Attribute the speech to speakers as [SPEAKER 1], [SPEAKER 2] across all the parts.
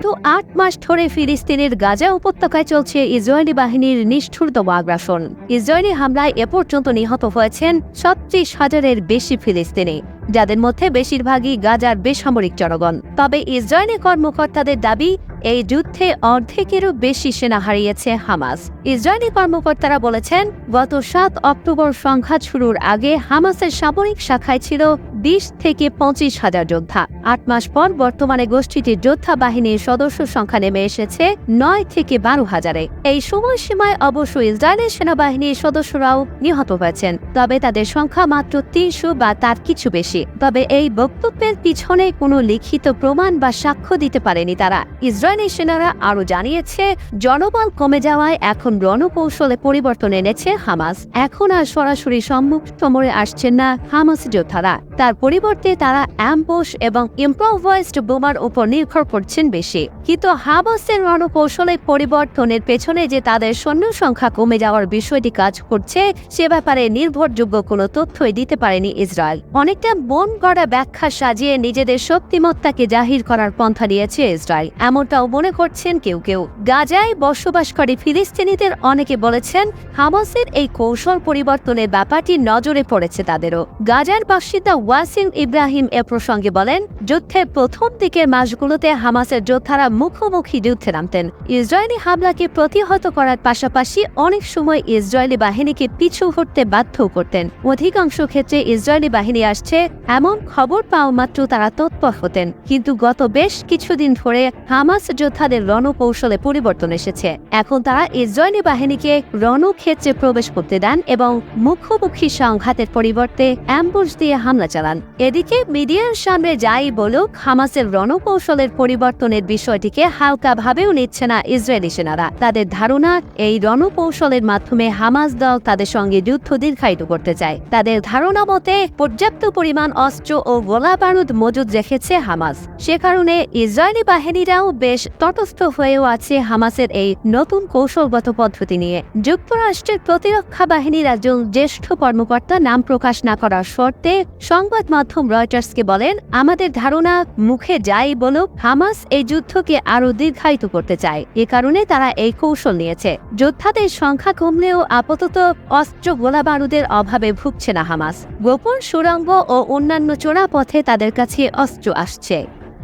[SPEAKER 1] গত ৮ মাস ধরে ফিলিস্তিনের গাজা উপত্যকায় চলছে ইসরায়েলি বাহিনীর নিষ্ঠুরতম আগ্রাসন। ইসরায়েলি হামলায় এ পর্যন্ত নিহত হয়েছেন ৩৬,০০০-এর বেশি ফিলিস্তিনি, যাদের মধ্যে বেশিরভাগই গাজার বেসামরিক জনগণ। তবে ইসরায়েলি কর্মকর্তাদের দাবি, এই যুদ্ধে অর্ধেকেরও বেশি সেনা হারিয়েছে হামাস। ইসরায়েলি কর্মকর্তারা বলেছেন, গত ৭ অক্টোবর সংঘাত শুরুর আগে হামাসের সামরিক শাখায় ছিল ২০ থেকে ২৫,০০০ যোদ্ধা। ৮ মাস পর বর্তমানে গোষ্ঠীটির যোদ্ধা বাহিনীর সদস্য সংখ্যা নেমে এসেছে ৯ থেকে ১২,০০০-এ। এই সময়সীমায় অবশ্য ইসরায়েলের সেনাবাহিনীর সদস্যরাও নিহত হয়েছেন, তবে তাদের সংখ্যা মাত্র ৩০০ বা তার কিছু বেশি। তবে এই বক্তব্যের পিছনে কোনো লিখিত প্রমাণ বা সাক্ষ্য দিতে পারেনি তারা। ইসরায়েলি সেনারা আরও জানিয়েছে, জনবল কমে যাওয়ায় এখন রণকৌশলে পরিবর্তন এনেছে হামাস। এখন আর সরাসরি সম্মুখ সমরে আসছেন না হামাস যোদ্ধারা, তার পরিবর্তে তারা অ্যাম্বুশ এবং ইম্প্রোভাইজড বোমার উপর নির্ভর করছেন বেশি। কিন্তু হামাসের রণকৌশলে পরিবর্তনের পেছনে যে তাদের সৈন্য সংখ্যা কমে যাওয়ার বিষয়টি কাজ করছে, সে ব্যাপারে নির্ভরযোগ্য কোনো তথ্যই দিতে পারেনি ইসরায়েল। অনেকটা মন গড়া ব্যাখ্যা সাজিয়ে নিজেদের শক্তিমত্তাকে জাহির করার পন্থা নিয়েছে ইসরায়েল, এমনটাও মনে করছেন কেউ কেউ। গাজায় বসবাসকারী ফিলিস্তিনিদের অনেকে বলেছেন, হামাসের এই কৌশল পরিবর্তনের ব্যাপারটি নজরে পড়েছে তাদেরও। গাজার বাসিন্দা ওয়াসিম ইব্রাহিম এ প্রসঙ্গে বলেন, যুদ্ধের প্রথম দিকের মাসগুলোতে হামাসের যোদ্ধারা মুখোমুখি যুদ্ধে নামতেন। ইসরায়েলি হামলাকে প্রতিহত করার পাশাপাশি অনেক সময় ইসরায়েলি বাহিনীকে পিছু হটতে বাধ্য করতেন। অধিকাংশ ক্ষেত্রে ইসরায়েলি বাহিনী আসছে এমন খবর পাওয়া মাত্র তারা তৎপর হতেন। কিন্তু গত বেশ কিছুদিন ধরে হামাস যোদ্ধাদের রণকৌশলে পরিবর্তন এসেছে। এখন তারা ইসরায়েলি বাহিনীকে রণক্ষেত্রে প্রবেশ করতে দেন এবং মুখোমুখি সংঘাতের পরিবর্তে অ্যাম্বুশ দিয়ে হামলা চালান। এদিকে মিডিয়ার সামনে যাই বলুক, হামাসের রণকৌশলের পরিবর্তনের বিষয়টিকে হালকাভাবেও নিচ্ছে না ইসরায়েলি সেনারা। তাদের ধারণা, এই রণকৌশলের মাধ্যমে হামাস দল তাদের সঙ্গে যুদ্ধ দীর্ঘায়িত করতে চায়। তাদের ধারণা মতে পর্যাপ্ত পরিমাণ অস্ত্র ও গোলা বারুদ মজুদ রেখেছে হামাস। সে কারণে ইসরায়েলি বাহিনীরাও বেশ তটস্থ হয়েও আছে হামাসের এই নতুন কৌশলগত পদ্ধতি নিয়ে। যুক্তরাষ্ট্রের প্রতিরক্ষা বাহিনীর একজন জ্যেষ্ঠ কর্মকর্তা নাম প্রকাশ না করার শর্তে সংবাদ মাধ্যম রয়টার্সকে বলেন, আমাদের ধারণা, মুখে যাই বলুক, হামাস এই যুদ্ধকে আরও দীর্ঘায়িত করতে চায়। এ কারণে তারা এই কৌশল নিয়েছে। যোদ্ধাদের সংখ্যা কমলেও আপাতত অস্ত্র গোলা বারুদের অভাবে ভুগছে না হামাস। গোপন সুড়ঙ্গ ও অন্যান্য চোরা পথে তাদের কাছে অস্ত্র আসছে।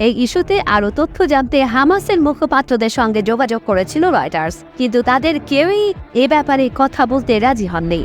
[SPEAKER 1] এই ইস্যুতে আরও তথ্য জানতে হামাসের মুখপাত্রদের সঙ্গে যোগাযোগ করেছিল রয়টার্স, কিন্তু তাদের কেউই এ ব্যাপারে কথা বলতে রাজি হননি।